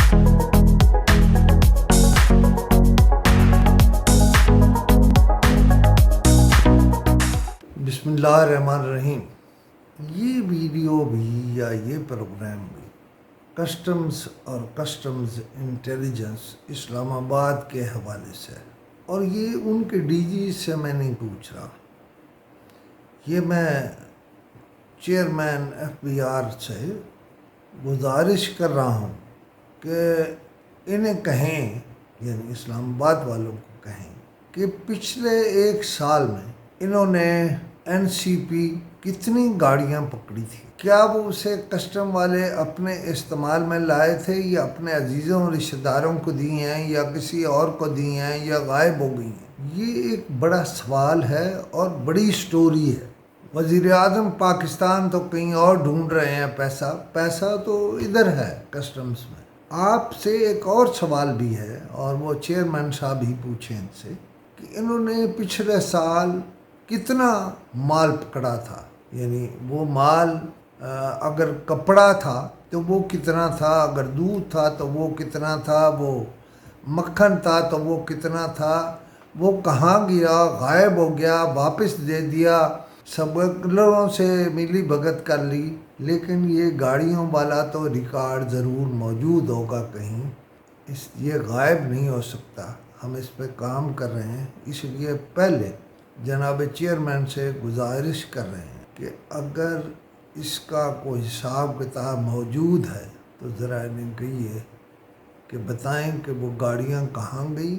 بسم اللہ الرحمن الرحیم۔ یہ ویڈیو بھی یا یہ پروگرام بھی کسٹمز اور کسٹمز انٹیلیجنس اسلام آباد کے حوالے سے ہے، اور یہ ان کے ڈی جی سے میں نہیں پوچھ رہا، یہ میں چیئرمین ایف بی آر سے گزارش کر رہا ہوں کہ انہیں کہیں، یعنی اسلام آباد والوں کو کہیں کہ پچھلے 1 سال میں انہوں نے این سی پی کتنی گاڑیاں پکڑی تھی؟ کیا وہ اسے کسٹم والے اپنے استعمال میں لائے تھے یا اپنے عزیزوں اور رشتہ داروں کو دی ہیں یا کسی اور کو دی ہیں یا غائب ہو گئی ہیں؟ یہ ایک بڑا سوال ہے اور بڑی سٹوری ہے۔ وزیر اعظم پاکستان تو کہیں اور ڈھونڈ رہے ہیں پیسہ تو ادھر ہے کسٹمز میں۔ آپ سے ایک اور سوال بھی ہے، اور وہ چیئرمین صاحب ہی پوچھیں ان سے کہ انہوں نے پچھلے سال کتنا مال پکڑا تھا، یعنی وہ مال اگر کپڑا تھا تو وہ کتنا تھا، اگر دودھ تھا تو وہ کتنا تھا، وہ مکھن تھا تو وہ کتنا تھا، وہ کہاں گیا، غائب ہو گیا، واپس دے دیا، سب لوگوں سے ملی بھگت کر لی، لیکن یہ گاڑیوں والا تو ریکارڈ ضرور موجود ہوگا کہیں، یہ غائب نہیں ہو سکتا۔ ہم اس پہ کام کر رہے ہیں، اس لیے پہلے جناب چیئرمین سے گزارش کر رہے ہیں کہ اگر اس کا کوئی حساب کتاب موجود ہے تو ذرا انہیں کہیے کہ بتائیں کہ وہ گاڑیاں کہاں گئی